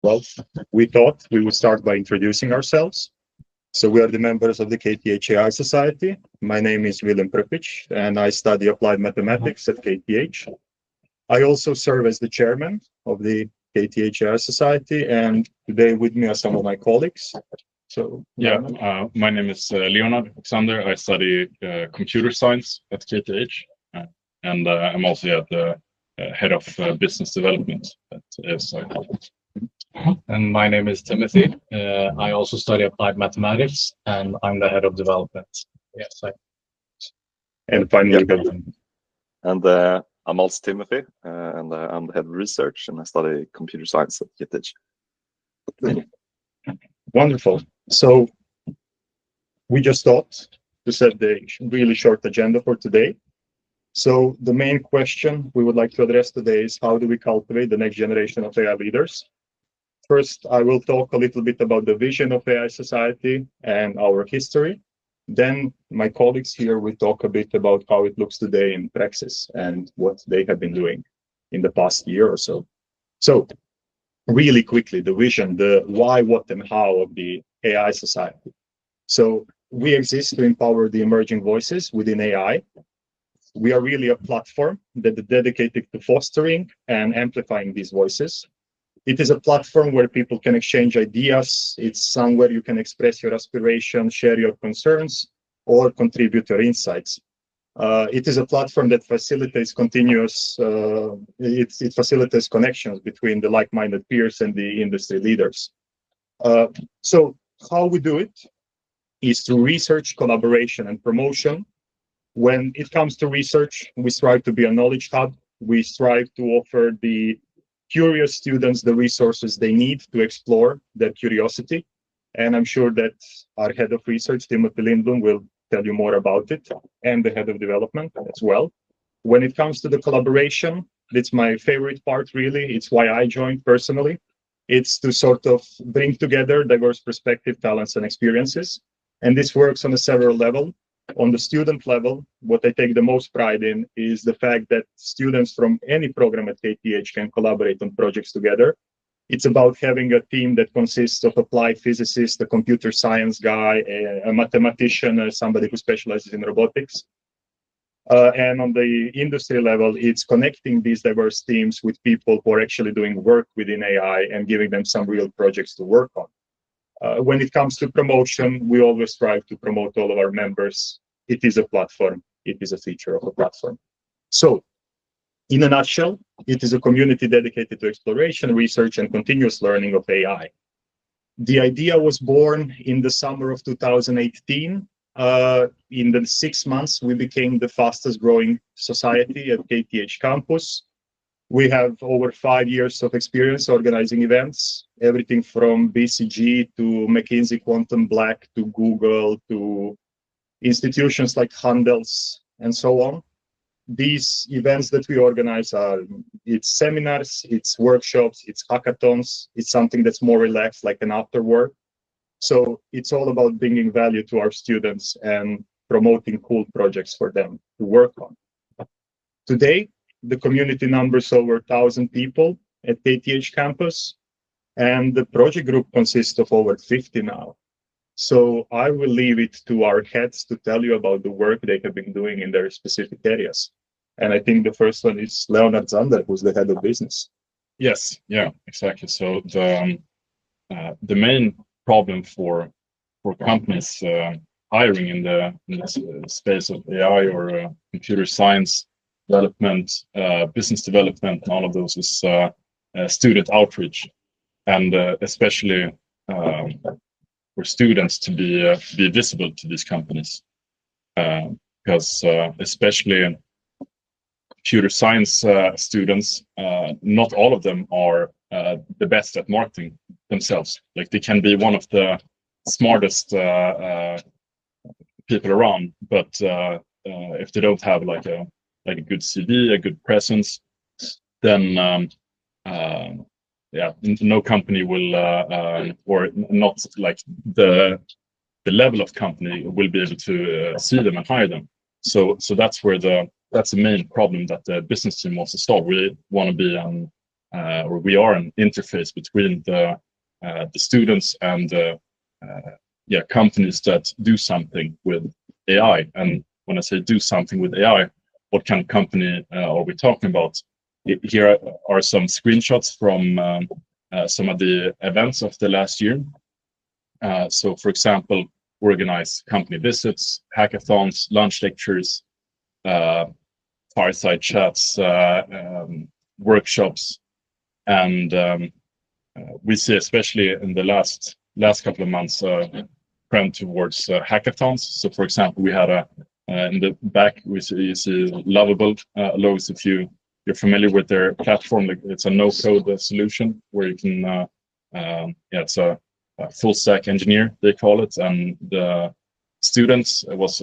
Well, we thought we would start by introducing ourselves. So we are the members of the KTH AI Society. My name is Willem Prpic, and I study applied mathematics at KTH. I also serve as the chairman of the KTH AI Society, and today with me are some of my colleagues. So my name is Leonard Xander. I study computer science at KTH, and I'm also the head of business development at ASI. And my name is Timothy. I also study applied mathematics, and I'm the head of development. Yes. And finally, and I'm also Timothy, and I'm the head of research, and I study computer science at KTH. Wonderful. So we just thought to set the really short agenda for today. So the main question we would like to address today is how do we cultivate the next generation of AI leaders? First, I will talk a little bit about the vision of AI Society and our history. Then my colleagues here will talk a bit about how it looks today in praxis and what they have been doing in the past year or so. So really quickly, the vision, the why, what, and how of the AI Society. So we exist to empower the emerging voices within AI. We are really a platform that is dedicated to fostering and amplifying these voices. It is a platform where people can exchange ideas. It's somewhere you can express your aspirations, share your concerns, or contribute your insights. It is a platform that facilitates continuous, it facilitates connections between the like-minded peers and the industry leaders. So how we do it is through research, collaboration, and promotion. When it comes to research, we strive to be a knowledge hub. We strive to offer the curious students the resources they need to explore their curiosity. And I'm sure that our head of research, Timothy Lindblom, will tell you more about it, and the head of development as well. When it comes to the collaboration, it's my favorite part, really. It's why I joined personally. It's to sort of bring together diverse perspective, talents, and experiences. And this works on a several levels. On the student level, what I take the most pride in is the fact that students from any program at KTH can collaborate on projects together. It's about having a team that consists of applied physicists, a computer science guy, a mathematician, somebody who specializes in robotics. And on the industry level, it's connecting these diverse teams with people who are actually doing work within AI and giving them some real projects to work on. When it comes to promotion, we always strive to promote all of our members. It is a platform. It is a feature of a platform. So, in a nutshell, it is a community dedicated to exploration, research, and continuous learning of AI. The idea was born in the summer of 2018. In the 6 months, we became the fastest growing society at KTH campus. We have over 5 years of experience organizing events, everything from BCG to McKinsey Quantum Black to Google to institutions like Handels and so on. These events that we organize it's seminars, it's workshops, it's hackathons, it's something that's more relaxed, like an after work. So it's all about bringing value to our students and promoting cool projects for them to work on. Today, the community numbers over 1,000 people at KTH campus, and the project group consists of over 50 now. So I will leave it to our heads to tell you about the work they have been doing in their specific areas. And I think the first one is Leonard Xander, who's the head of business. Yes, yeah, exactly. So the main problem for companies hiring in the space of AI or computer science development, business development, and all of those is student outreach, and especially for students to be visible to these companies, because especially computer science students, not all of them are the best at marketing themselves. Like, they can be one of the smartest people around, but if they don't have like a good CV, a good presence, then yeah, no company will, or not like the level of company will be able to see them and hire them. So that's where that's the main problem that the business team wants to solve. We want to be or we are an interface between the students and companies that do something with AI. And when I say do something with AI, what kind of company are we talking about? Here are some screenshots from some of the events of the last year. So, for example, organize company visits, hackathons, lunch lectures, fireside chats, workshops, and we see, especially in the last couple of months, trend towards hackathons. So, for example, we had in the back we see Lovable. Lowe's, if you're familiar with their platform, it's a no-code solution where you can, it's a full stack engineer, they call it, and the students, it was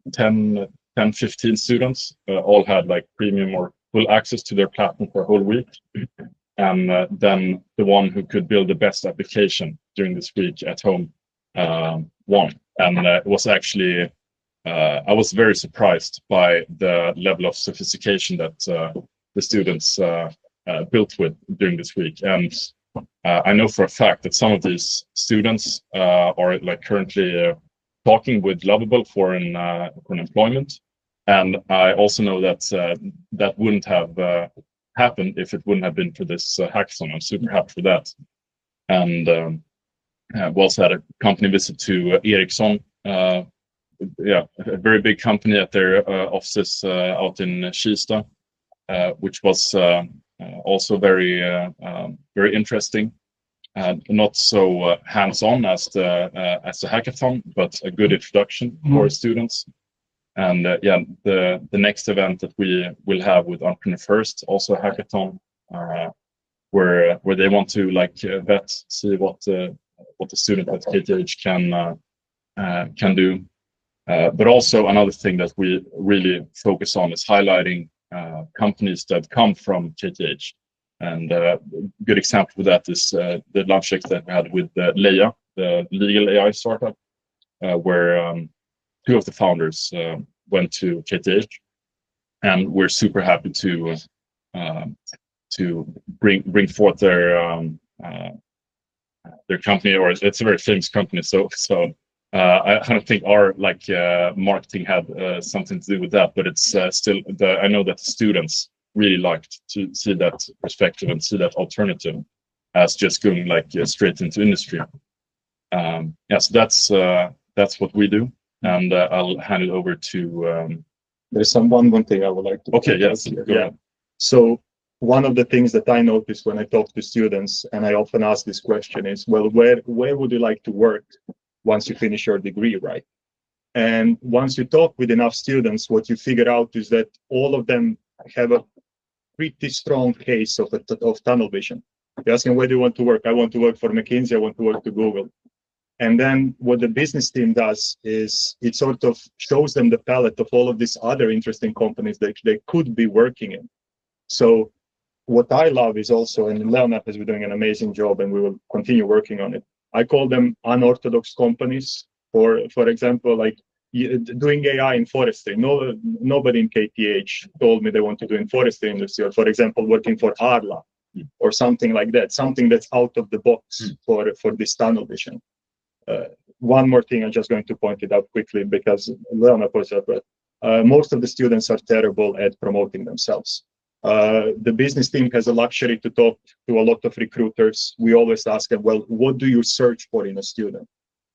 10-15 students, all had like premium or full access to their platform for a whole week. And then the one who could build the best application during this week at home won. And it was actually, I was very surprised by the level of sophistication that the students built with during this week. And I know for a fact that some of these students are like currently talking with Lovable for an employment. And I also know that that wouldn't have happened if it wouldn't have been for this hackathon. I'm super happy for that. And we also had a company visit to Ericsson. A very big company at their offices out in Kista, which was also very interesting. Not so hands-on as the hackathon, but a good introduction for students. And the next event that we will have with Entrepreneur First, also a hackathon, where they want to see what the student at KTH can do. But also another thing that we really focus on is highlighting companies that come from KTH. And a good example of that is the lunch that we had with Leia, the legal AI startup, where two of the founders went to KTH, and we're super happy to bring forth their company, or it's a very famous company. So I don't think our marketing had something to do with that, but it's still I know that the students really liked to see that perspective and see that alternative as just going straight into industry. So that's what we do, and I'll hand it over to. There's one thing I would like to. Okay. Yes. Yeah. So one of the things that I notice when I talk to students, and I often ask this question, is, well, where would you like to work once you finish your degree, right? And once you talk with enough students, what you figure out is that all of them have a pretty strong case of tunnel vision. You're asking, where do you want to work? I want to work for McKinsey. I want to work to Google. And then what the business team does is it sort of shows them the palette of all of these other interesting companies that they could be working in. So what I love is also, and Leonard has been doing an amazing job, and we will continue working on it. I call them unorthodox companies. For example, like doing AI in forestry. Nobody in KTH told me they want to do in forestry industry, or for example, working for Arla or something like that, something that's out of the box for this tunnel vision. One more thing, I'm just going to point it out quickly because Leonard pointed out, but most of the students are terrible at promoting themselves. The business team has a luxury to talk to a lot of recruiters. We always ask them, well, what do you search for in a student?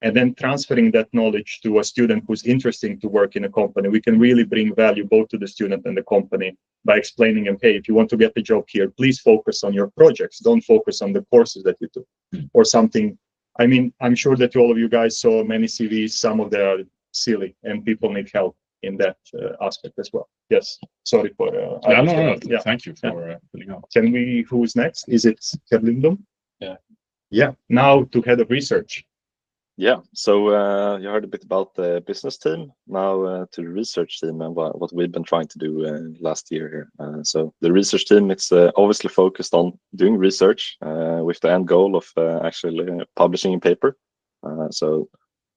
And then transferring that knowledge to a student who's interested to work in a company, we can really bring value both to the student and the company by explaining them, hey, if you want to get a job here, please focus on your projects. Don't focus on the courses that you took or something. I mean, I'm sure that all of you guys saw many CVs. Some of them are silly and people need help in that aspect as well. Yes. Sorry for. No. Yeah. Thank you for filling out. Can we, who's next? Is it Lindblom? Yeah. Yeah. Now to head of research. Yeah, so you heard a bit about the business team. Now to the research team and what we've been trying to do last year here. So the research team, it's obviously focused on doing research with the end goal of actually publishing a paper. So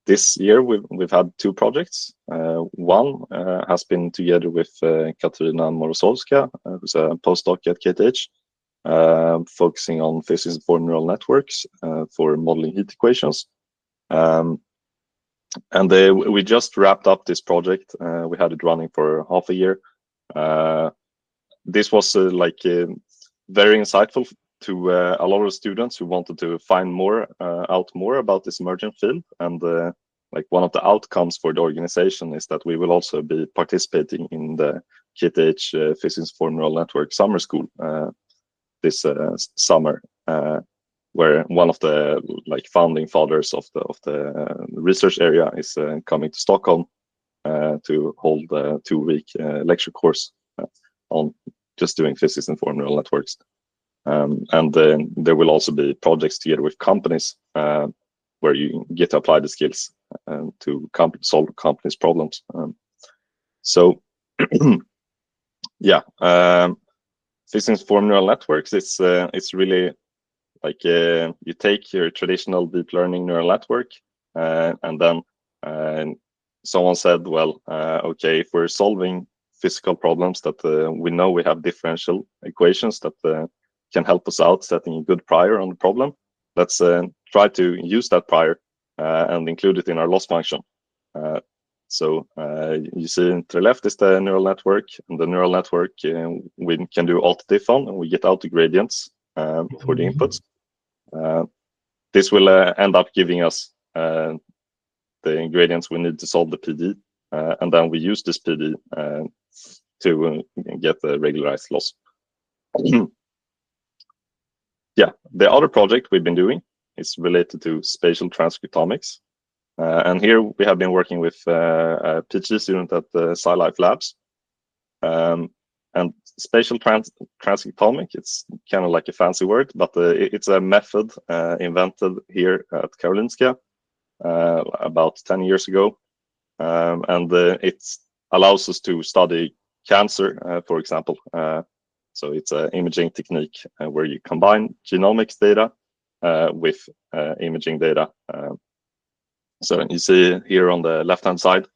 this year we've had two projects. One has been together with Katarina Morozowska, who's a postdoc at KTH. focusing on physics-informed neural networks for modeling heat equations. And we just wrapped up this project. We had it running for half a year. This was very insightful to a lot of students who wanted to find out more about this emerging field. And like one of the outcomes for the organization is that we will also be participating in the KTH Physics-Informed Neural Network Summer School this summer, where one of the founding fathers of the research area is coming to Stockholm to hold a 2-week lecture course on just doing physics-informed neural networks. And then there will also be projects together with companies where you get to apply the skills to solve companies' problems. So yeah, physics-informed neural networks, it's really like you take your traditional deep learning neural network and then someone said, well, okay, if we're solving physical problems that we know we have differential equations that can help us out setting a good prior on the problem, let's try to use that prior and include it in our loss function. So you see to the left is the neural network, and the neural network we can do alt-diff on, and we get out the gradients for the inputs. This will end up giving us the ingredients we need to solve the PD, and then we use this PD to get the regularized loss. Yeah, the other project we've been doing is related to spatial transcriptomics. And here we have been working with a PhD student at the SciLife Labs. And spatial transcriptomic, it's kind of like a fancy word, but it's a method invented here at Karolinska about 10 years ago. And it allows us to study cancer, for example. So it's an imaging technique where you combine genomics data with imaging data. So you see here on the left-hand side,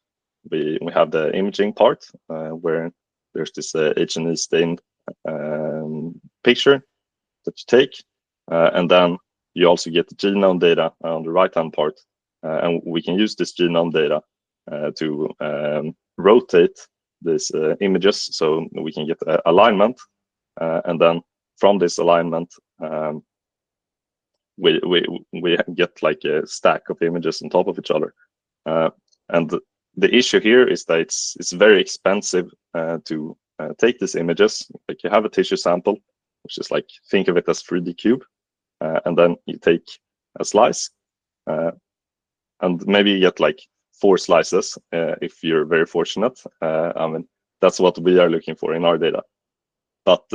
we have the imaging part where there's this H&E stained picture that you take, and then you also get the genome data on the right-hand part, and we can use this genome data to rotate these images so we can get alignment, and then from this alignment we get like a stack of images on top of each other. And the issue here is that it's very expensive to take these images. Like you have a tissue sample, which is like, think of it as 3D cube, and then you take a slice, and maybe you get like 4 slices if you're very fortunate. I mean, that's what we are looking for in our data. But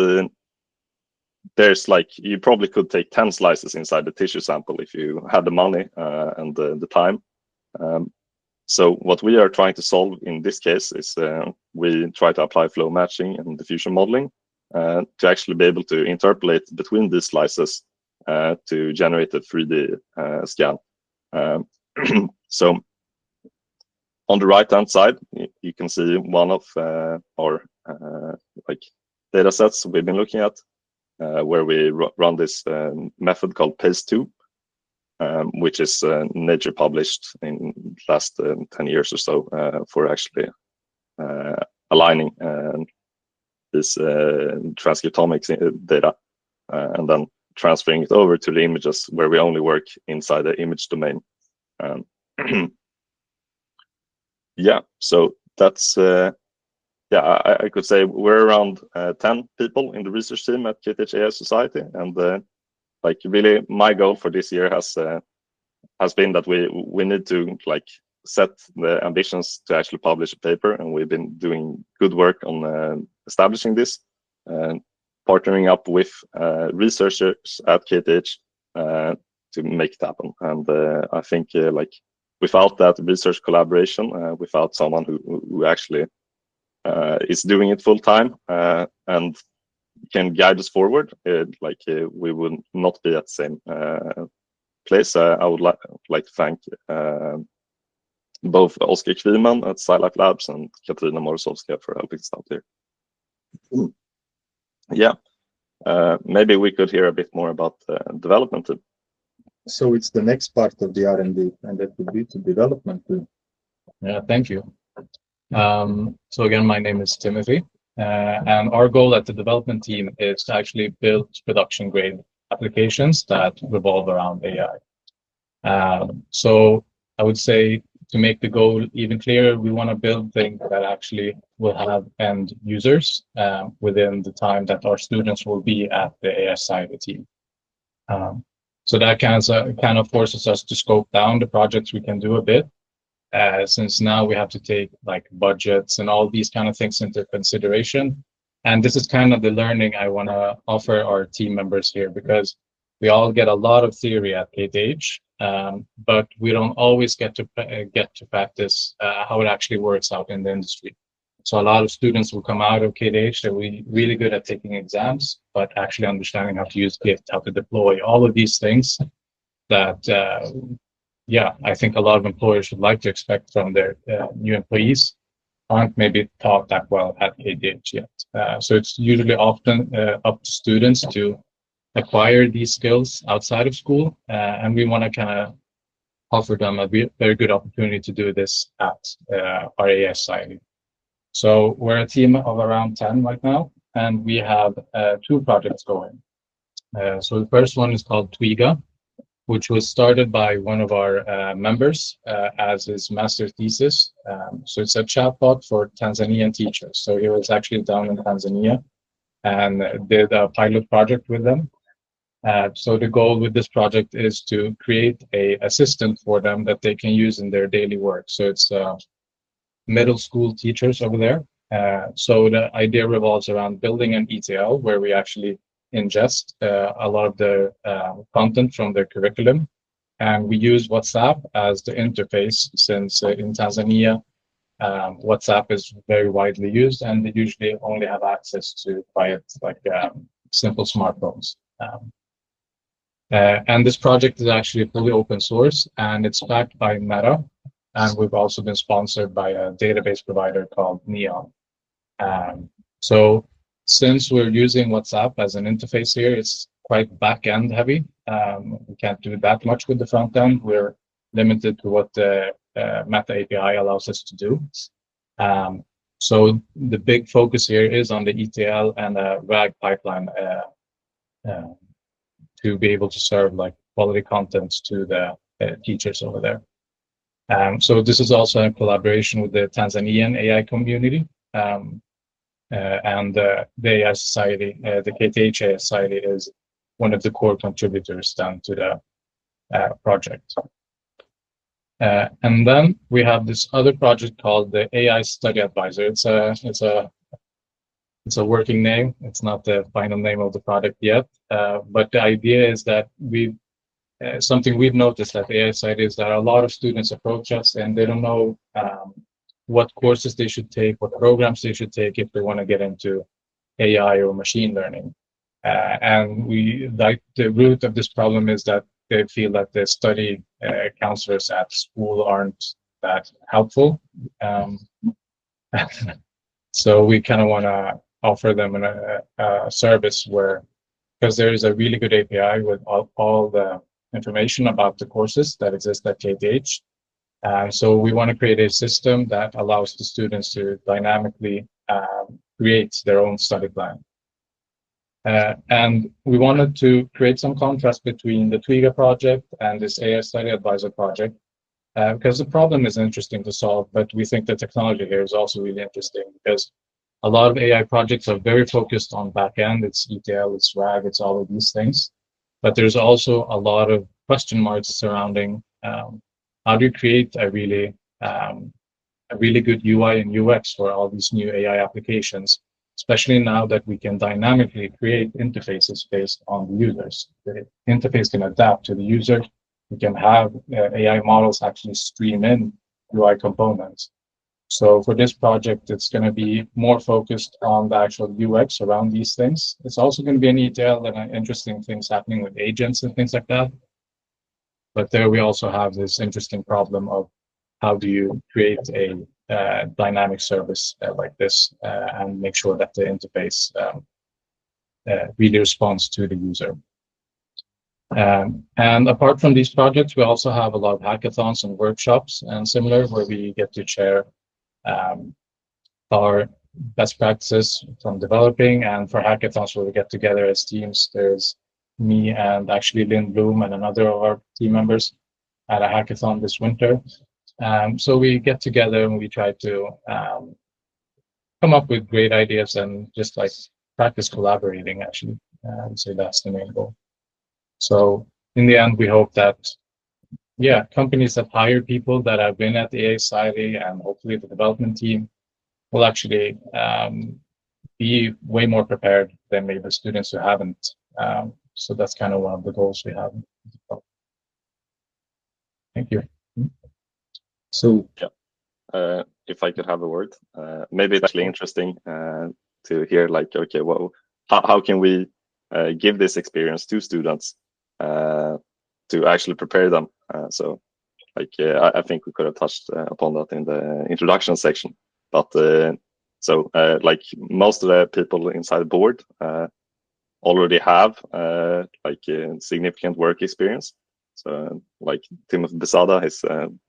there's like, you probably could take 10 slices inside the tissue sample if you had the money and the time. So what we are trying to solve in this case is we try to apply flow matching and diffusion modeling to actually be able to interpolate between these slices to generate a 3D scan. So on the right-hand side, you can see one of our like data sets we've been looking at, where we run this method called PACE2, which is Nature published in the last 10 years or so for actually aligning this transcriptomics data and then transferring it over to the images where we only work inside the image domain. Yeah, so that's yeah, I could say we're around 10 people in the research team at KTH AI Society, and like really my goal for this year has been that we need to like set the ambitions to actually publish a paper, and we've been doing good work on establishing this and partnering up with researchers at KTH to make it happen. And I think like without that research collaboration, without someone who actually is doing it full time and can guide us forward, we will not be at the same place. I would like to thank both Oskar Kviman at SciLife Labs and Katarina Morozowska for helping us out here. Yeah, maybe we could hear a bit more about the development team. So it's the next part of the R&D, and that would be to development team. Yeah, thank you. So again, my name is Timothy, and our goal at the development team is to actually build production-grade applications that revolve around AI. So I would say, to make the goal even clearer, we want to build things that actually will have end users within the time that our students will be at the AI Society team. So that kind of forces us to scope down the projects we can do a bit, since now we have to take like budgets and all these kind of things into consideration. And this is kind of the learning I want to offer our team members here, because we all get a lot of theory at KTH, but we don't always get to practice how it actually works out in the industry. So a lot of students will come out of KTH, they're really good at taking exams, but actually understanding how to use Git, how to deploy, all of these things that, yeah, I think a lot of employers would like to expect from their new employees aren't maybe taught that well at KTH yet. So it's usually often up to students to acquire these skills outside of school, and we want to kind of offer them a very good opportunity to do this at our AI Society. So we're a team of around 10 right now, and we have 2 projects going. So the first one is called Twiga, which was started by one of our members as his master's thesis. So it's a chatbot for Tanzanian teachers. So he was actually down in Tanzania and did a pilot project with them. So the goal with this project is to create a assistant for them that they can use in their daily work. So it's middle school teachers over there. So the idea revolves around building an ETL where we actually ingest a lot of the content from their curriculum. And we use WhatsApp as the interface, since in Tanzania, WhatsApp is very widely used, and they usually only have access to quiet, like simple smartphones. And this project is actually fully open source, and it's backed by Meta. And we've also been sponsored by a database provider called Neon. So since we're using WhatsApp as an interface here, it's quite back-end heavy. We can't do that much with the front end. We're limited to what the Meta API allows us to do. So the big focus here is on the ETL and a RAG pipeline to be able to serve like quality content to the teachers over there. So this is also in collaboration with the Tanzanian AI community. And the AI Society, the KTH AI Society, is one of the core contributors then to the project. And then we have this other project called the AI Study Advisor. It's a working name. It's not the final name of the product yet, but the idea is that something we've noticed at the AI Society is that a lot of students approach us and they don't know what courses they should take, what programs they should take if they want to get into AI or machine learning. And the root of this problem is that they feel that the study counselors at school aren't that helpful. So we kind of want to offer them a service where, because there is a really good API with all the information about the courses that exist at KTH. So we want to create a system that allows the students to dynamically create their own study plan. And we wanted to create some contrast between the Twiga project and this AI Study Advisor project, because the problem is interesting to solve, but we think the technology here is also really interesting, because a lot of AI projects are very focused on backend. It's ETL, it's RAG, it's all of these things. But there's also a lot of question marks surrounding how do you create a really good UI and UX for all these new AI applications, especially now that we can dynamically create interfaces based on the users. The interface can adapt to the user. We can have AI models actually stream in UI components. So for this project, it's going to be more focused on the actual UX around these things. It's also going to be an ETL and interesting things happening with agents and things like that. But there we also have this interesting problem of how do you create a dynamic service like this and make sure that the interface really responds to the user. And apart from these projects, we also have a lot of hackathons and workshops and similar, where we get to share our best practices from developing. And for hackathons where we get together as teams, there's me and actually Lindblom and another of our team members at a hackathon this winter. So we get together and we try to come up with great ideas and just like practice collaborating, actually. So that's the main goal. So in the end, we hope that, yeah, companies that hire people that have been at the AI Society and hopefully the development team will actually be way more prepared than maybe the students who haven't. So that's kind of one of the goals we have. Thank you. So yeah, if I could have a word, maybe it's actually interesting to hear, like, okay, well, how can we give this experience to students to actually prepare them? So, like, I think we could have touched upon that in the introduction section. But so, like, most of the people inside the board already have like significant work experience. So, like, Timothy Besada has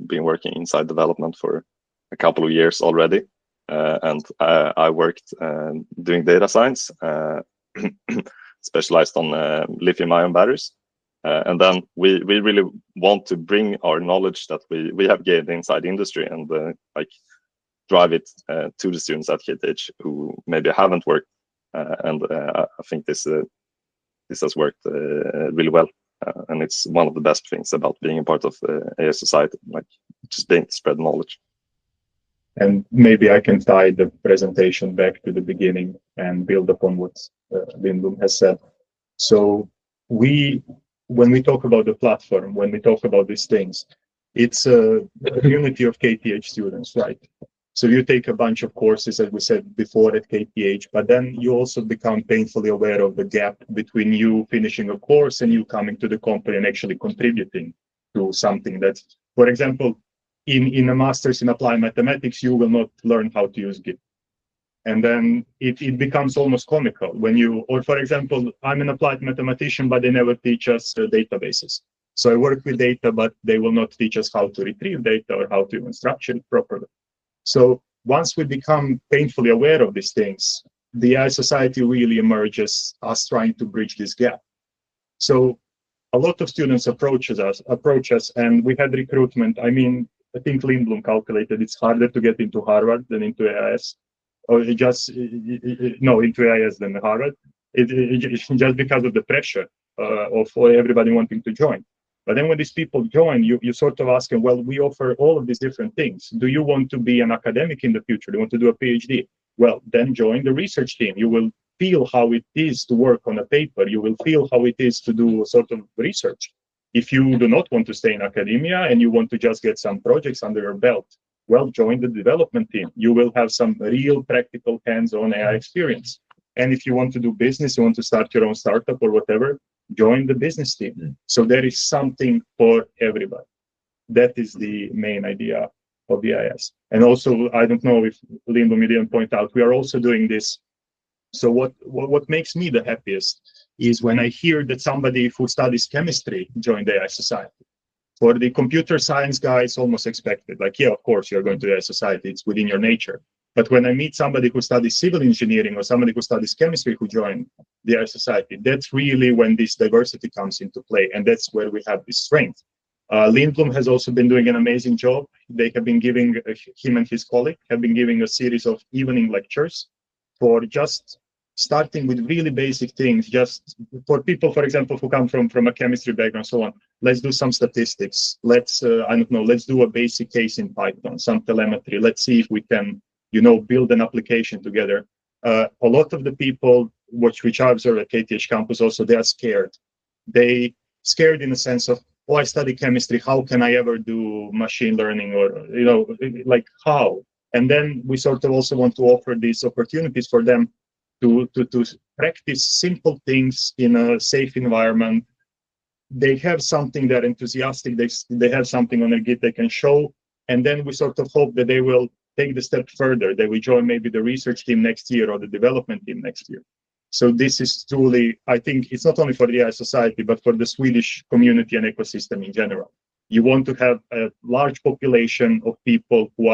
been working inside development for a couple of years already, and I worked doing data science, specialized on lithium-ion batteries. And then we really want to bring our knowledge that we have gained inside industry and like drive it to the students at KTH who maybe haven't worked. And I think this has worked really well. And it's one of the best things about being a part of AI Society, like just being to spread knowledge. And maybe I can tie the presentation back to the beginning and build upon what Lindblom has said. So when we talk about the platform, when we talk about these things, it's a community of KTH students, right? So you take a bunch of courses, as we said before, at KTH, but then you also become painfully aware of the gap between you finishing a course and you coming to the company and actually contributing to something that, for example, in a master's in applied mathematics, you will not learn how to use Git. And then it becomes almost comical when you, or for example, I'm an applied mathematician, but they never teach us databases. So I work with data, but they will not teach us how to retrieve data or how to even structure it properly. So once we become painfully aware of these things, the AI Society really emerges us trying to bridge this gap. So a lot of students approach us, and we had recruitment. I mean, I think Lindblom calculated it's harder to get into Harvard than into AIS, or just no, into AIS than Harvard. It's just because of the pressure of everybody wanting to join. But then when these people join, you sort of ask them, well, we offer all of these different things. Do you want to be an academic in the future? Do you want to do a PhD? Well, then join the research team. You will feel how it is to work on a paper. You will feel how it is to do sort of research. If you do not want to stay in academia and you want to just get some projects under your belt, well, join the development team. You will have some real practical hands-on AI experience. And if you want to do business, you want to start your own startup or whatever, join the business team. So there is something for everybody. That is the main idea of the IS. And also, I don't know if Lindblom didn't point out, we are also doing this. So what makes me the happiest is when I hear that somebody who studies chemistry joined the AI Society. For the computer science guy, it's almost expected. Like, yeah, of course, you're going to the AI Society. It's within your nature. But when I meet somebody who studies civil engineering or somebody who studies chemistry who joined the AI Society, that's really when this diversity comes into play. And that's where we have this strength. Lindblom has also been doing an amazing job. They have been giving, him and his colleague have been giving a series of evening lectures for just starting with really basic things, just for people, for example, who come from a chemistry background, so on. Let's do some statistics. Let's, I don't know, let's do a basic case in Python, some telemetry. Let's see if we can, you know, build an application together. A lot of the people which I observe at KTH campus also, they are scared. They scared in the sense of, oh, I study chemistry. How can I ever do machine learning, or, you know, like how? And then we sort of also want to offer these opportunities for them to practice simple things in a safe environment. They have something they're enthusiastic. They have something on their Git they can show. And then we sort of hope that they will take the step further. They will join maybe the research team next year or the development team next year. So this is truly, I think it's not only for the AI Society, but for the Swedish community and ecosystem in general. You want to have a large population of people who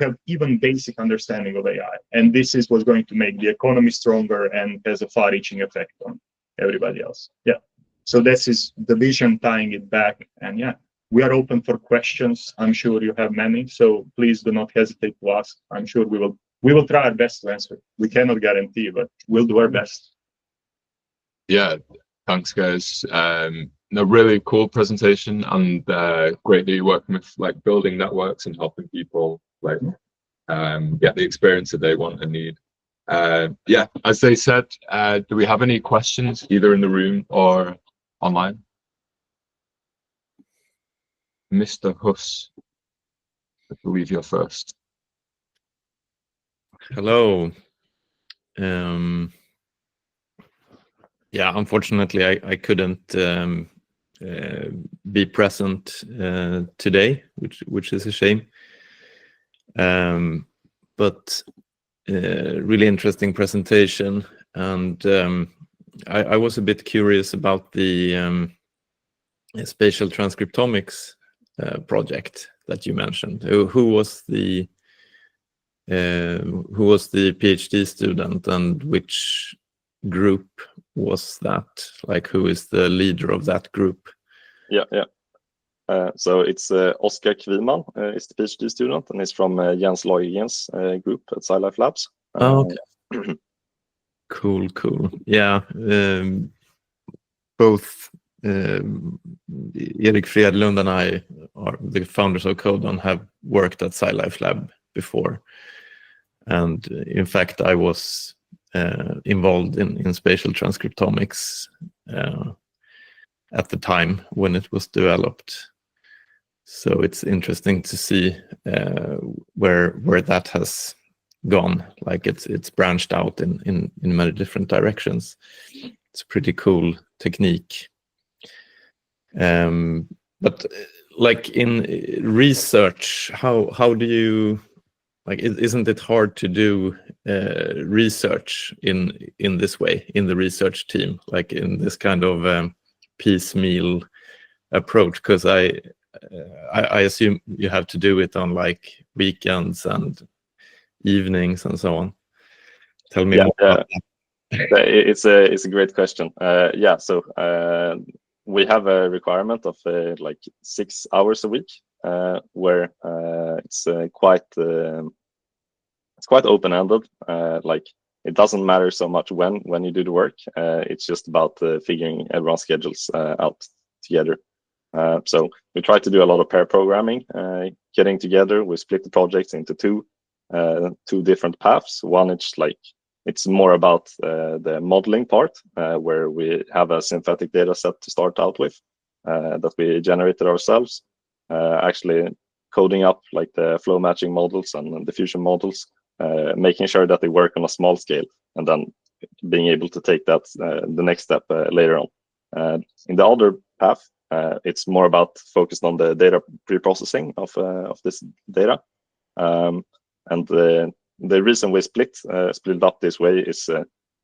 have even basic understanding of AI. And this is what's going to make the economy stronger and has a far-reaching effect on everybody else. Yeah. So this is the vision, tying it back. And yeah, we are open for questions. I'm sure you have many, so please do not hesitate to ask. I'm sure we will try our best to answer. We cannot guarantee, but we'll do our best. Yeah, thanks guys. A really cool presentation, and great that you're working with like building networks and helping people like get the experience that they want and need. Yeah, as they said, do we have any questions either in the room or online? Mr. Huss, I believe you're first. Hello. Yeah, unfortunately, I couldn't be present today, which is a shame. But really interesting presentation, and I was a bit curious about the spatial transcriptomics project that you mentioned. Who was the PhD student, and which group was that? Like, who is the leader of that group? Yeah. So it's Oskar Kviman is the PhD student, and he's from Jens Lagergren's group at SciLife Labs. Okay. Cool. Yeah, both Erik Fredlund and I, are the founders of Codon, have worked at SciLife Lab before, and in fact I was involved in spatial transcriptomics at the time when it was developed. So it's interesting to see where that has gone. Like it's branched out in many different directions. It's a pretty cool technique. But like in research, how do you, like, isn't it hard to do research in this way, in the research team, like in this kind of piecemeal approach? Because I assume you have to do it on like weekends and evenings and so on. Tell me more about that. It's a great question. Yeah, so we have a requirement of like 6 hours a week, where it's quite open-ended. Like, it doesn't matter so much when you do the work. It's just about figuring everyone's schedules out together. So we try to do a lot of pair programming, getting together. We split the projects into two different paths. One, it's more about the modeling part, where we have a synthetic data set to start out with that we generated ourselves, actually coding up like the flow matching models and diffusion models, making sure that they work on a small scale, and then being able to take that the next step later on. In the other path, it's more about focused on the data pre-processing of this data, and the reason we split it up this way is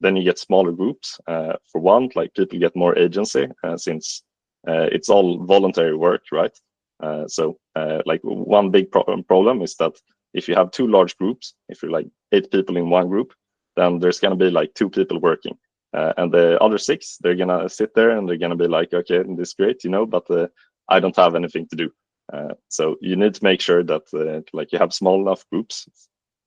then you get smaller groups. For one, like, people get more agency since it's all voluntary work, right? So like, one big problem is that if you have two large groups, if you're like 8 people in one group, then there's gonna be like 2 people working, and the other 6, they're gonna sit there and they're gonna be like, okay, this is great, but I don't have anything to do. So you need to make sure that like, you have small enough groups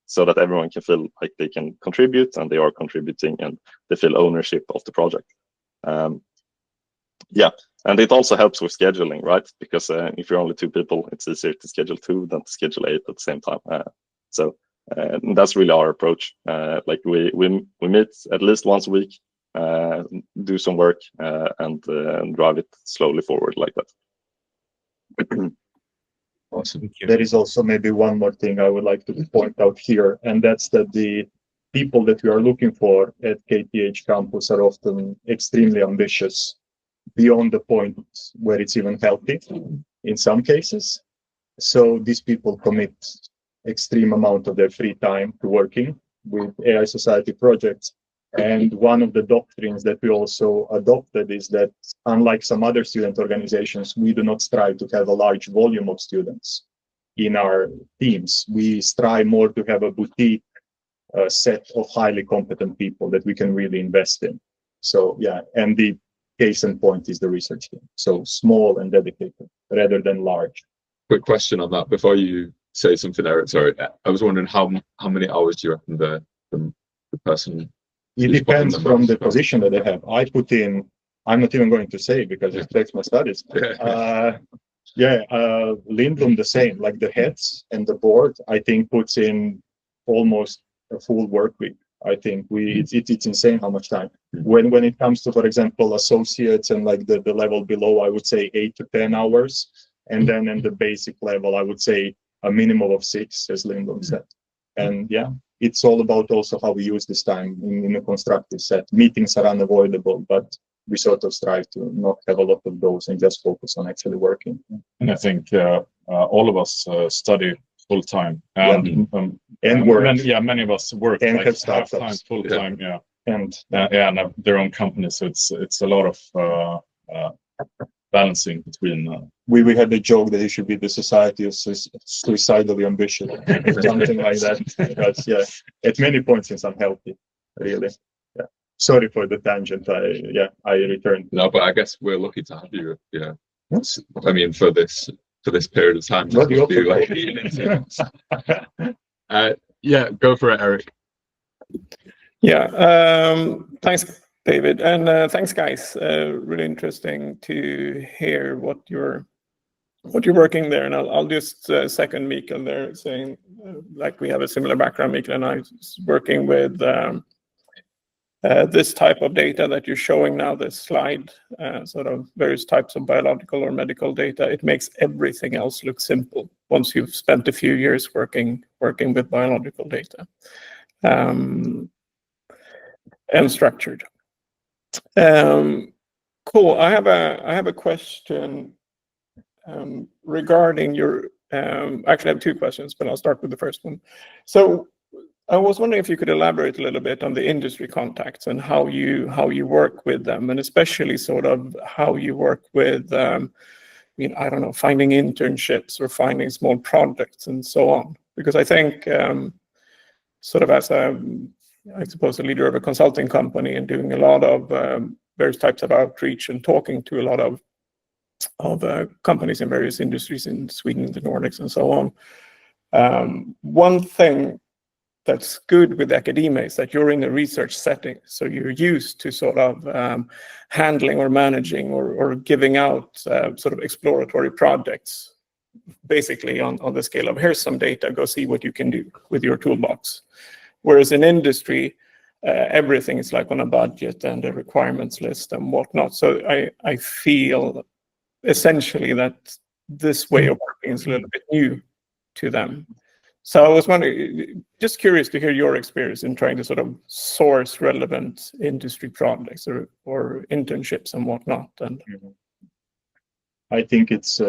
so that everyone can feel like they can contribute, and they are contributing, and they feel ownership of the project. Yeah, and it also helps with scheduling, right? Because if you're only 2 people, it's easier to schedule 2 than to schedule 8 at the same time. So that's really our approach. Like, we meet at least once a week, do some work, and drive it slowly forward like that. Awesome. There is also maybe one more thing I would like to point out here, and that's that the people that we are looking for at KTH campus are often extremely ambitious, beyond the point where it's even healthy in some cases. So these people commit extreme amount of their free time to working with AI Society projects. And one of the doctrines that we also adopted is that, unlike some other student organizations, we do not strive to have a large volume of students in our teams. We strive more to have a boutique set of highly competent people that we can really invest in. So yeah, and the case in point is the research team. So small and dedicated rather than large. Quick question on that before you say something, Eric. Sorry, I was wondering how many hours do you reckon the person? It depends from the position that they have. I put in, I'm not even going to say because it affects my studies. Lindblom the same, like the heads and the board, I think puts in almost a full work week. I think it's insane how much time. When it comes to, for example, associates and like the level below, I would say 8 to 10 hours. And then in the basic level, I would say a minimum of 6, as Lindblom said. And yeah, it's all about also how we use this time in a constructive set. Meetings are unavoidable, but we sort of strive to not have a lot of those and just focus on actually working. And I think all of us study full time, and work. Many of us work and like have half startups. time, full time, and have their own company. So it's a lot of balancing between. We had the joke that it should be the Society of Suicidally Ambitious, something like that. Because at many points it's unhealthy, really. Yeah. Sorry for the tangent. I returned. No, but I guess we're lucky to have you. Yeah. I mean, for this period of time. Well, Go for it, Eric. Yeah. Thanks, David, and thanks, guys. Really interesting to hear what you're working there, and I'll just second Mikael there, saying like we have a similar background. Mikael and I is working with this type of data that you're showing now. This slide, sort of various types of biological or medical data. It makes everything else look simple once you've spent a few years working with biological data, and structured. Cool. I have a question regarding your. Actually, I have 2 questions, but I'll start with the first one. So, I was wondering if you could elaborate a little bit on the industry contacts and how you work with them, and especially sort of how you work with, I don't know, finding internships or finding small projects and so on. Because I think, sort of as a leader of a consulting company and doing a lot of various types of outreach and talking to a lot of companies in various industries in Sweden, the Nordics, and so on. One thing that's good with academia is that you're in a research setting, so you're used to sort of handling or managing or giving out sort of exploratory projects, basically on the scale of here's some data, go see what you can do with your toolbox. Whereas in industry, everything is like on a budget and a requirements list and whatnot. So I feel essentially that this way of working is a little bit new to them. So I was wondering, just curious to hear your experience in trying to sort of source relevant industry projects or internships and whatnot. And I think it's,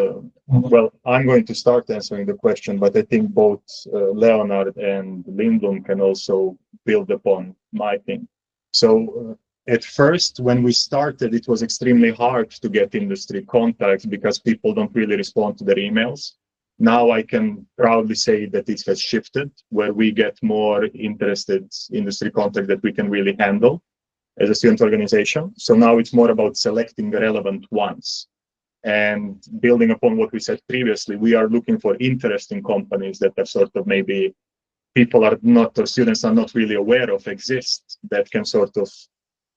well, I'm going to start answering the question, but I think both Leonard and Lindblom can also build upon my thing. So at first, when we started, it was extremely hard to get industry contacts because people don't really respond to their emails. Now I can proudly say that it has shifted, where we get more interested industry contact that we can really handle as a student organization. So now it's more about selecting the relevant ones. And building upon what we said previously, we are looking for interesting companies that are sort of maybe people are not, or students are not really aware of exist, that can sort of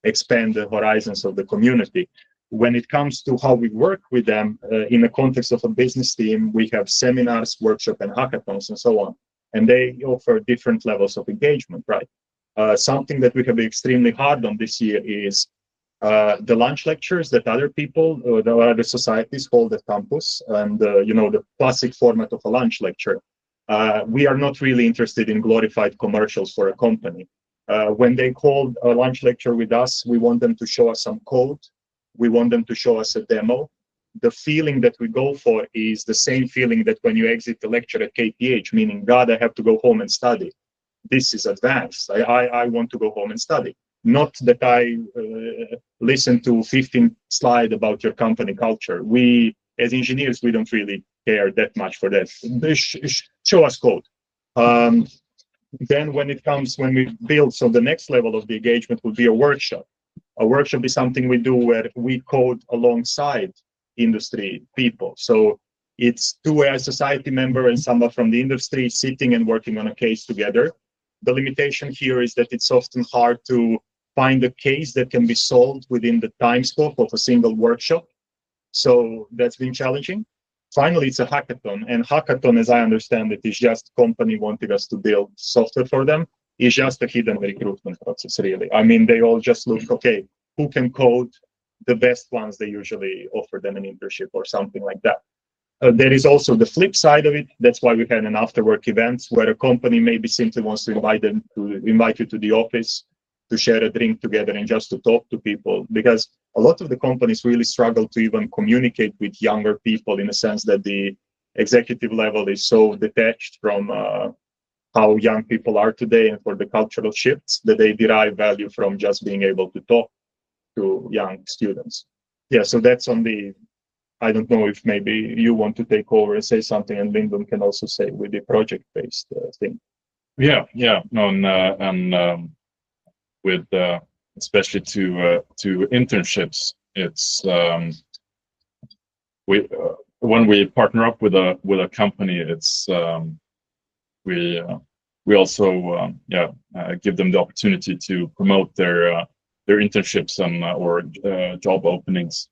expand the horizons of the community. When it comes to how we work with them in the context of a business team, we have seminars, workshops, and hackathons, and so on. And they offer different levels of engagement, right? Something that we have been extremely hard on this year is the lunch lectures that other people, the other societies hold at campus, and the classic format of a lunch lecture. We are not really interested in glorified commercials for a company. When they hold a lunch lecture with us, we want them to show us some code. We want them to show us a demo. The feeling that we go for is the same feeling that when you exit the lecture at KTH, meaning, God, I have to go home and study. This is advanced. I want to go home and study. Not that I listen to 15 slides about your company culture. We, as engineers, we don't really care that much for that. Show us code. Then when we build, so the next level of the engagement will be a workshop. A workshop is something we do where we code alongside industry people. So it's two AI Society member and someone from the industry sitting and working on a case together. The limitation here is that it's often hard to find a case that can be solved within the time scope of a single workshop. So that's been challenging. Finally, it's a hackathon, and hackathon, as I understand it, is just company wanting us to build software for them. It's just a hidden recruitment process, really. I mean, they all just look, okay, who can code? The best ones, they usually offer them an internship or something like that. There is also the flip side of it. That's why we had an after-work event where a company maybe simply wants to invite you to the office to share a drink together and just to talk to people, because a lot of the companies really struggle to even communicate with younger people, in a sense that the executive level is so detached from how young people are today and for the cultural shifts that they derive value from just being able to talk to young students. Yeah, so that's on the, I don't know if maybe you want to take over and say something, and Lindblom can also say with the project-based thing. Yeah, no, and with especially to internships, it's when we partner up with a company, it's we also give them the opportunity to promote their internships and or job openings.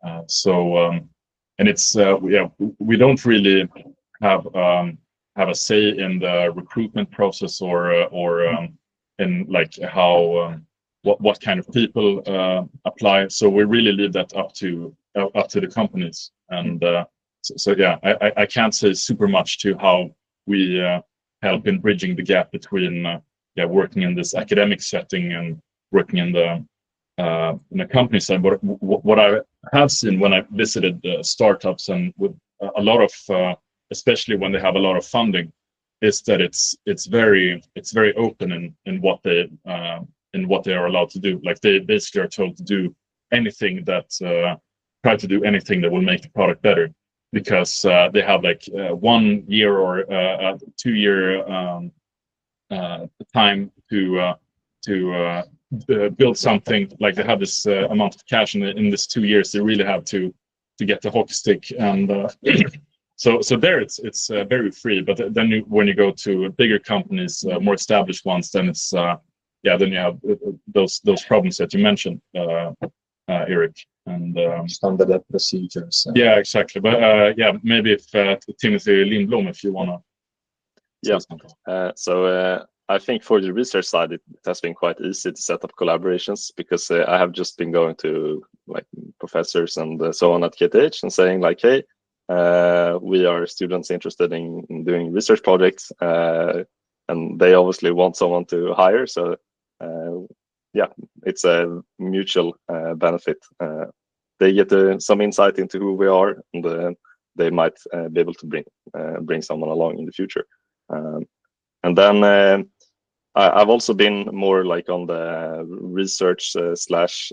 And it's we don't really have a say in the recruitment process or in like how what kind of people apply. So we really leave that up to the companies. And so I can't say super much to how we help in bridging the gap between working in this academic setting and working in the company side. But what I have seen when I visited startups and with a lot of especially when they have a lot of funding, is that it's very open in what they are allowed to do. Like they basically are told to do anything that try to do anything that will make the product better, because they have like 1 year or 2 year time to build something. Like they have this amount of cash in this 2 years. They really have to get the hockey stick, and so there it's very free. But then when you go to bigger companies, more established ones, then it's then you have those problems that you mentioned, Eric, and standard procedures. Yeah, exactly. But maybe if Timothy Lindblom, if you wanna. I think for the research side, it has been quite easy to set up collaborations, because I have just been going to like professors and so on at KTH and saying like, hey, we are students interested in doing research projects, and they obviously want someone to hire. So it's a mutual benefit. They get some insight into who we are, and they might be able to bring someone along in the future. And then I've also been more like on the research slash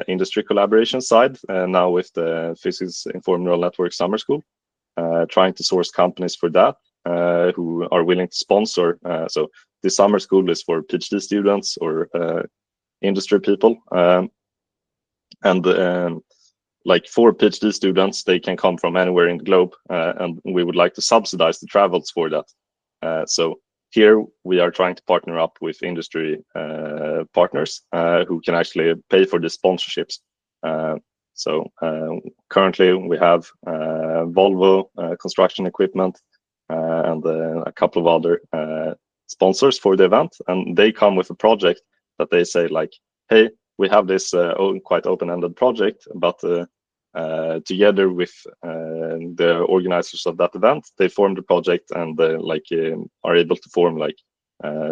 industry collaboration side now with the Physics Informed Neural Network Summer School, trying to source companies for that who are willing to sponsor. So this summer school is for PhD students or industry people, and like for PhD students, they can come from anywhere in the globe, and we would like to subsidize the travels for that. So here we are trying to partner up with industry partners who can actually pay for the sponsorships. So currently we have Volvo construction equipment and a couple of other sponsors for the event, and they come with a project that they say like, hey, we have this quite open-ended project, but together with the organizers of that event, they form the project and are able to form like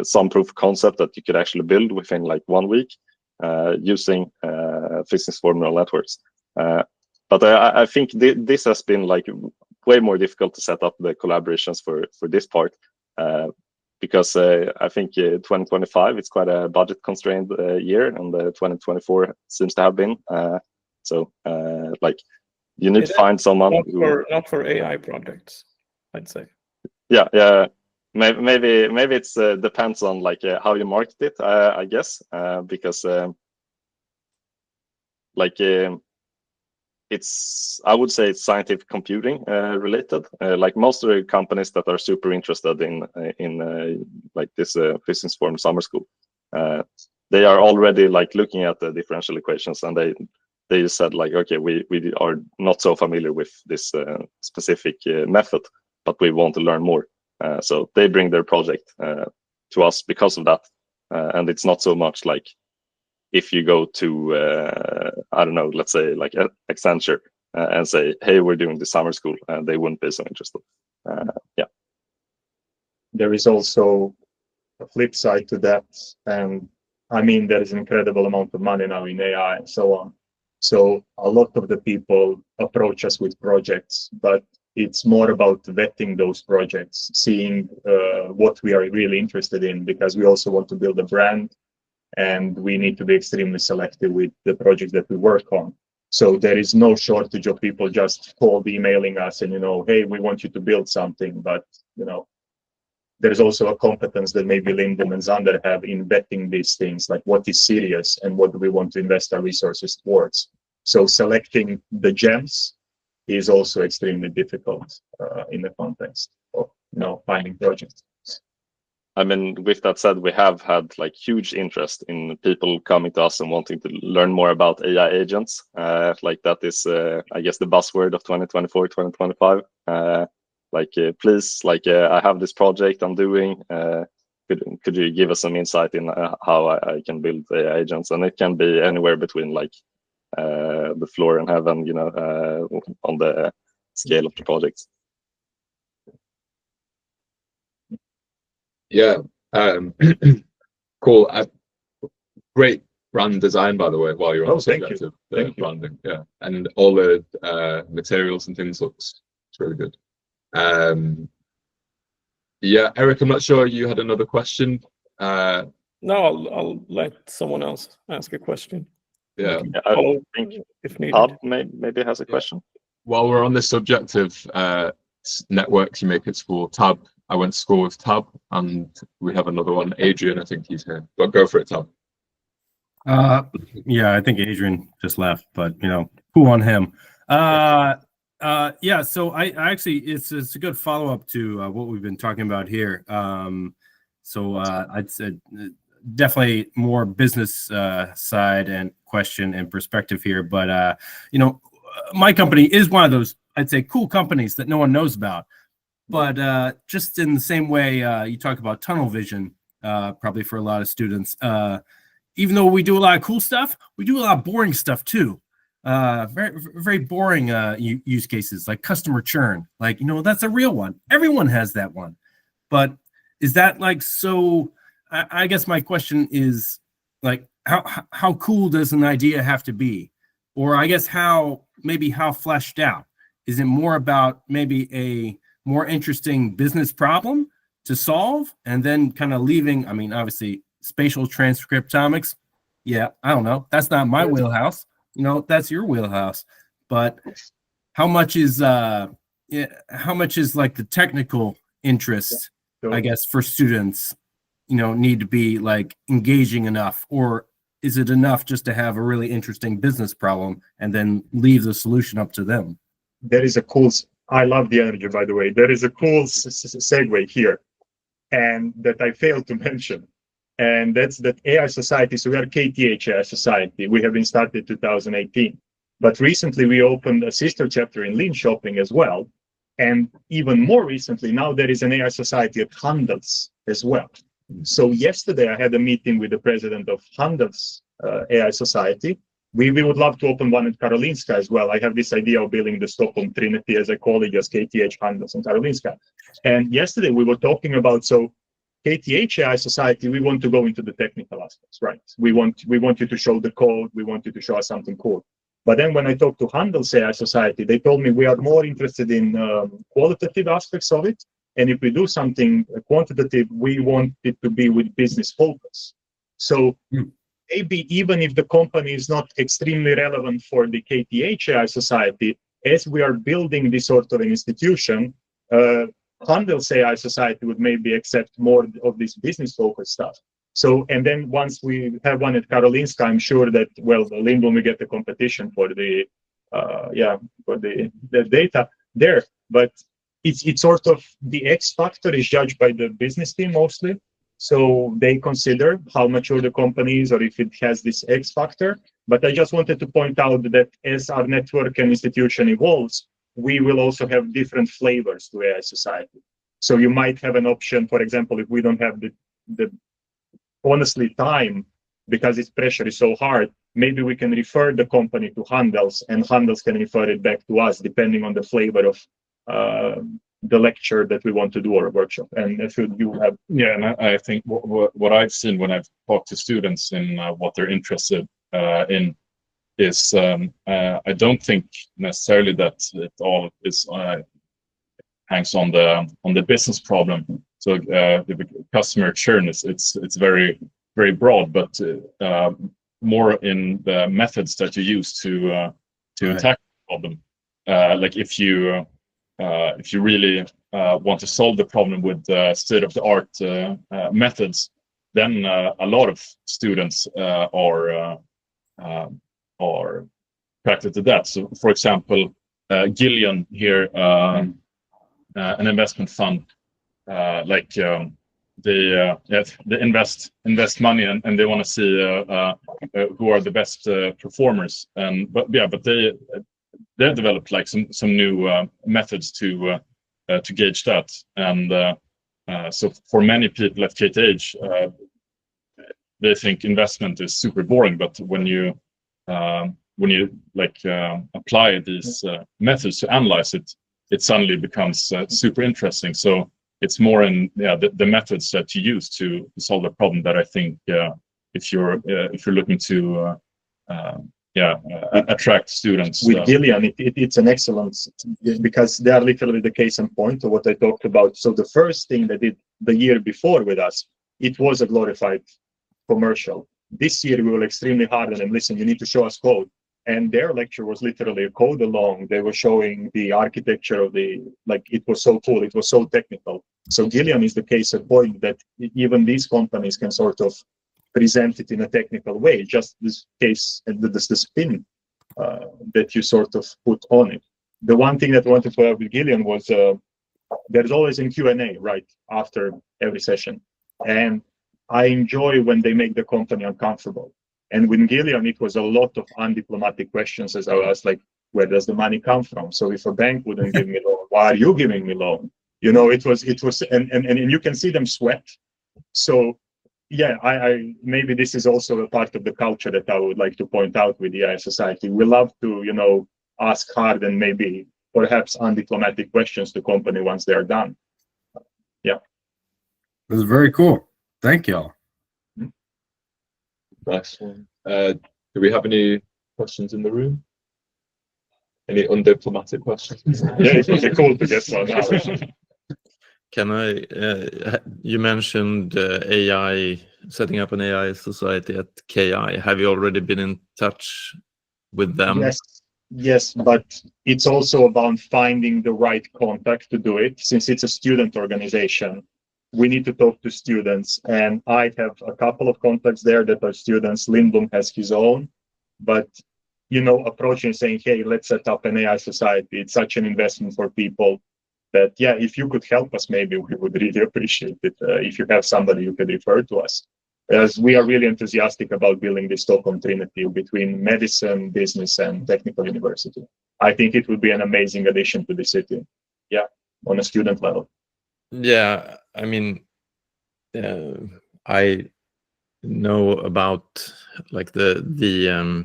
some proof of concept that you could actually build within like 1 week using physics for neural networks. But I think this has been like way more difficult to set up the collaborations for this part. because I think 2025 it's quite a budget constrained year, and 2024 seems to have been. Like you need to find someone not for AI projects, I'd say. Yeah. Maybe it's depends on like how you market it, I guess, because it's, I would say it's scientific computing related. Like most of the companies that are super interested in like this physics forum summer school, they are already like looking at the differential equations, and they said like, okay, we are not so familiar with this specific method, but we want to learn more. So they bring their project to us because of that, and it's not so much like if you go to I don't know, let's say like Accenture and say, hey, we're doing the summer school, and they wouldn't be so interested. Yeah. There is also a flip side to that, and I mean there is an incredible amount of money now in AI and so on. So a lot of the people approach us with projects, but it's more about vetting those projects, seeing what we are really interested in, because we also want to build a brand, and we need to be extremely selective with the projects that we work on. So there is no shortage of people just cold emailing us and, hey, we want you to build something. But, there's also a competence that maybe Lindblom and Xander have in vetting these things, like what is serious and what do we want to invest our resources towards. So selecting the gems is also extremely difficult in the context of finding projects. I mean, with that said, we have had like huge interest in people coming to us and wanting to learn more about AI agents. Like that is, I guess, the buzzword of 2024, 2025. Please, I have this project I'm doing. Could you give us some insight in how I can build AI agents? And it can be anywhere between like the floor and heaven, on the scale of the projects. Yeah, cool. Great brand design, by the way. While you're on the subject of branding, yeah, and all the materials and things looks really good. Yeah, Eric, I'm not sure you had another question. No, I'll let someone else ask a question. Yeah, I think if needed. Todd maybe has a question. While we're on the subject of networks you make at school, Tab. I went to school with Tab, and we have another one, Adrian. I think he's here. But go for it, Tab. Yeah, I think Adrian just left, but who on him? Yeah, so I actually it's a good follow-up to what we've been talking about here. So I'd say definitely more business side and question and perspective here, but my company is one of those, I'd say, cool companies that no one knows about. But just in the same way you talk about tunnel vision, probably for a lot of students, even though we do a lot of cool stuff, we do a lot of boring stuff too. Very, very boring use cases like customer churn. Like, that's a real one. Everyone has that one. But is that like so? I guess my question is like, how cool does an idea have to be? Or I guess how fleshed out? Is it more about maybe a more interesting business problem to solve, and then kind of leaving, I mean, obviously spatial transcriptomics, yeah, I don't know, that's not my wheelhouse, that's your wheelhouse, but how much is like the technical interest, I guess, for students, need to be like engaging enough, or is it enough just to have a really interesting business problem and then leave the solution up to them? There is a cool, I love the energy, by the way. There is a cool segue here, and that I failed to mention, and that's that AI Society. So we are KTH AI Society. We have been started 2018, but recently we opened a sister chapter in Linköping as well, and even more recently, now there is an AI Society at Handels as well. So yesterday I had a meeting with the president of Handels AI Society. We would love to open one at Karolinska as well. I have this idea of building the Stockholm Trinity as a college, as KTH, Handels, and Karolinska. And yesterday we were talking about, so KTH AI Society, we want to go into the technical aspects, right? We want you to show the code. We want you to show us something cool. But then when I talked to Handels AI Society, they told me we are more interested in qualitative aspects of it. And if we do something quantitative, we want it to be with business focus. So maybe even if the company is not extremely relevant for the KTH AI Society, as we are building this sort of an institution, Handels AI Society would maybe accept more of this business focused stuff. So, and then once we have one at Karolinska, I'm sure that, well, the Lindblom will get the competition for the, for the data there. But it's sort of the X factor is judged by the business team mostly. So they consider how mature the company is or if it has this X factor. But I just wanted to point out that as our network and institution evolves, we will also have different flavors to AI Society. So you might have an option, for example, if we don't have the honestly time, because its pressure is so hard, maybe we can refer the company to Handels and Handels can refer it back to us, depending on the flavor of the lecture that we want to do or a workshop. And if you have... Yeah, and I think what I've seen when I've talked to students in what they're interested in is I don't think necessarily that it all is hangs on the business problem. So the customer churn it's very broad, but more in the methods that you use to attack the problem. Like if you really want to solve the problem with state-of-the-art methods, then a lot of students are attracted to that. So, for example, Gillian here, an investment fund, they invest money and they want to see who are the best performers. But they developed like some new methods to gauge that. And so for many people at KTH, they think investment is super boring. But when you apply these methods to analyze it, it suddenly becomes super interesting. So it's more in the methods that you use to solve the problem that I think if you're looking to attract students. With Gillian, it's an excellent, because they are literally the case in point of what I talked about. So the first thing they did the year before with us, it was a glorified commercial. This year we were extremely hard on them. Listen, you need to show us code. And their lecture was literally a code along. They were showing the architecture of it was so cool. It was so technical. So Gillian is the case in point that even these companies can sort of present it in a technical way. Just this case, and the spin that you sort of put on it. The one thing that I wanted to have with Gillian was there's always a Q&A right after every session. And I enjoy when they make the company uncomfortable. And with Gillian, it was a lot of undiplomatic questions, as I was like, where does the money come from? So if a bank wouldn't give me loan, why are you giving me loan? You know, it was, and you can see them sweat. So yeah, I maybe this is also a part of the culture that I would like to point out with the AI Society. We love to, ask hard and maybe perhaps undiplomatic questions to company once they're done. Yeah. This is very cool. Thank y'all. Nice one. Do we have any questions in the room? Any undiplomatic questions? Yeah, it would be cool to get one now. Can I? You mentioned setting up an AI society at KI. Have you already been in touch with them? Yes, but it's also about finding the right contact to do it. Since it's a student organization, we need to talk to students, and I have a couple of contacts there that are students. Lindblom has his own, but approaching saying, hey, let's set up an AI society. It's such an investment for people that, yeah, if you could help us, maybe we would really appreciate it. If you have somebody you could refer to us, as we are really enthusiastic about building this Stockholm Trinity between medicine, business, and technical university. I think it would be an amazing addition to the city. Yeah, on a student level. Yeah, I mean, I know about like the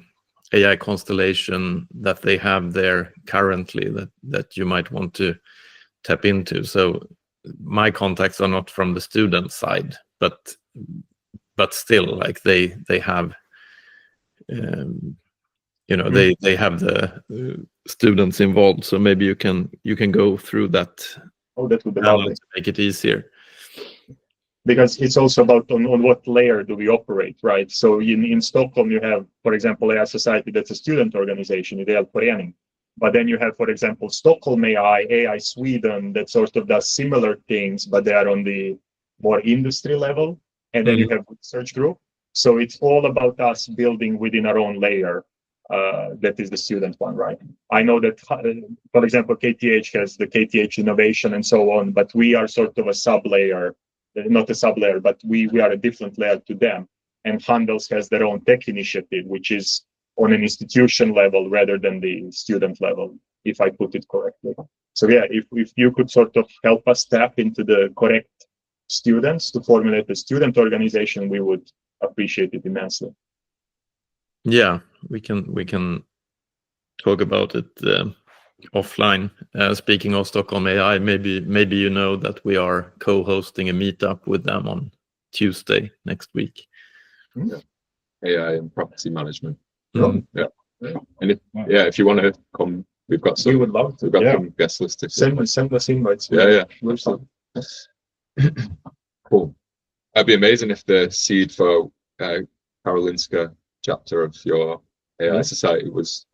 AI constellation that they have there currently that you might want to tap into. So my contacts are not from the student side, but still, like they have, they have the students involved. So maybe you can go through that Oh, that would be How lovely. to make it easier. Because it's also about on what layer do we operate, right? So in Stockholm, you have, for example, AI Society, that's a student organization, Ideell Förening. But then you have, for example, Stockholm AI, AI Sweden, that sort of does similar things, but they are on the more industry level. And then you have research group. So it's all about us building within our own layer. That is the student one, right? I know that, for example, KTH has the KTH innovation and so on, but we are sort of a sub-layer. Not a sub-layer, but we are a different layer to them. And Handels has their own tech initiative, which is on an institution level rather than the student level, if I put it correctly. So yeah, if you could sort of help us tap into the correct students to formulate the student organization, we would appreciate it immensely. Yeah, we can talk about it offline. Speaking of Stockholm AI, maybe you know that we are co-hosting a meetup with them on Tuesday next week. Yeah. AI and property management. Mm. Yeah. And if you want to come, we've got some. We would love to. We've got some guest listed. Send us invites. Yeah. We'll start. Cool. That'd be amazing if the seed for Karolinska chapter of your AI Society was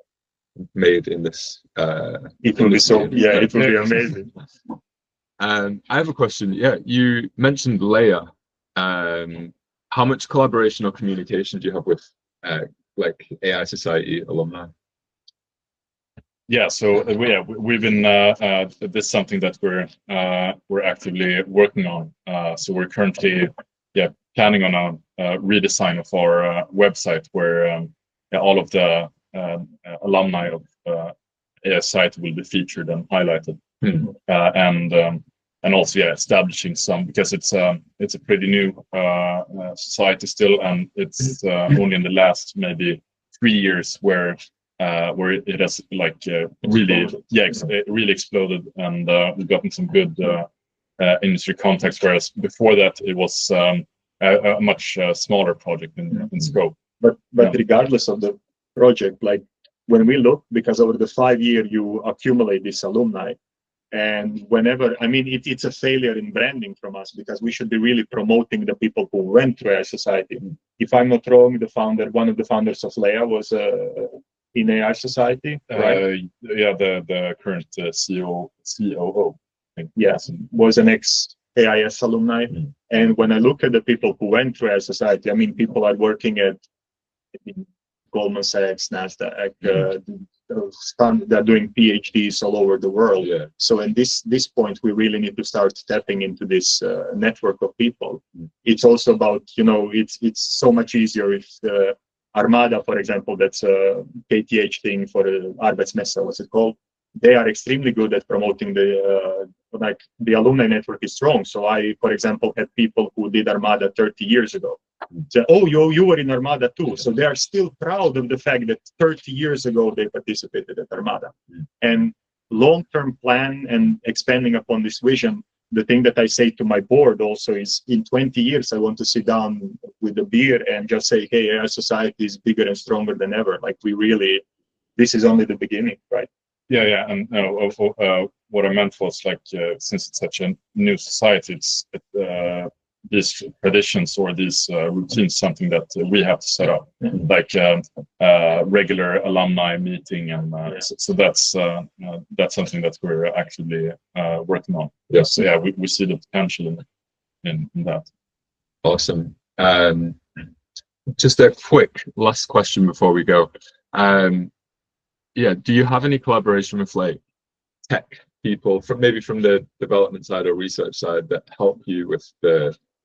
made in this. It will be so. Yeah, it will be amazing. I have a question. Yeah, you mentioned Leia. How much collaboration or communication do you have with like AI Society alumni? Yeah, so we've been this is something that we're actively working on. So we're currently planning on a redesign of our website where all of the alumni of AI Society will be featured and highlighted, and also establishing some, because it's a pretty new society still, and it's only in the last maybe 3 years where it has like really exploded, and we've gotten some good industry contacts, whereas before that it was a much smaller project in scope. But regardless of the project, like when we look, because over the 5 year you accumulate this alumni, and whenever, I mean, it's a failure in branding from us, because we should be really promoting the people who went to AI Society. If I'm not wrong, one of the founders of Leia was in AI Society, right? The current COO. Yes, was an ex-AIS alumni. And when I look at the people who went to AI Society, I mean, people are working at Goldman Sachs, NASDAQ, they're doing PhDs all over the world. Yeah. So in this point, we really need to start tapping into this network of people. It's also about, it's so much easier if Armada, for example, that's a KTH thing for Arbetsmässa, what's it called? They are extremely good at promoting the alumni network is strong. So I, for example, had people who did Armada 30 years ago. So, oh, you were in Armada too. So they are still proud of the fact that 30 years ago they participated at Armada. And long-term plan and expanding upon this vision, the thing that I say to my board also is, in 20 years, I want to sit down with a beer and just say, hey, AI Society is bigger and stronger than ever. Like this is only the beginning, right? Yeah, and what I meant was like, since it's such a new society, these traditions or these routines, something that we have to set up, like regular alumni meeting, and so that's something that we're actively working on. Yeah. So we see the potential in that. Awesome. Just a quick last question before we go. Do you have any collaboration with like tech people from the development side or research side that help you with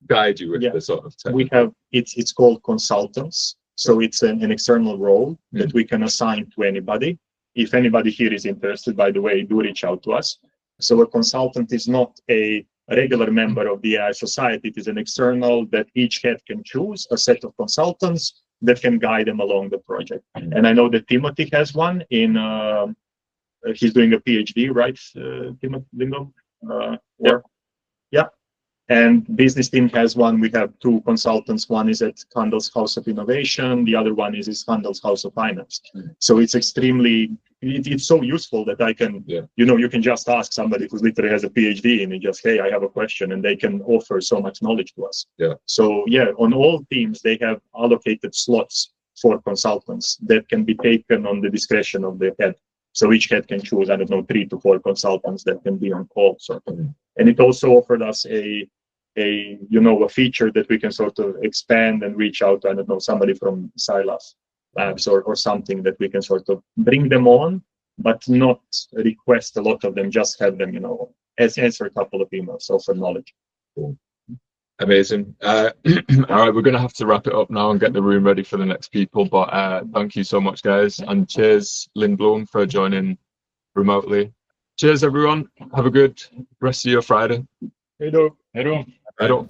guide you with the sort of tech? We have, it's called consultants. So it's an external role that we can assign to anybody. If anybody here is interested, by the way, do reach out to us. So a consultant is not a regular member of the AI Society. It is an external that each head can choose a set of consultants that can guide them along the project. And I know that Timothy has one he's doing a PhD, right, Timothy Lindblom? And business team has one. We have 2 consultants. One is at Handels House of Innovation. The other one is Handels House of Finance. So it's extremely it's so useful that I can, you can just ask somebody who literally has a PhD and just, hey, I have a question, and they can offer so much knowledge to us. So on all teams, they have allocated slots for consultants that can be taken on the discretion of the head. So each head can choose, I don't know, 3 to 4 consultants that can be on call, sort of. And it also offered us a feature that we can sort of expand and reach out to, I don't know, somebody from Silas Labs or something that we can sort of bring them on, but not request a lot of them, just have them, answer a couple of emails, offer knowledge. Amazing. All right, we're going to have to wrap it up now and get the room ready for the next people. But thank you so much, guys. And cheers, Lindblom, for joining remotely. Cheers, everyone. Have a good rest of your Friday. Hej då. Hej då. Hej då.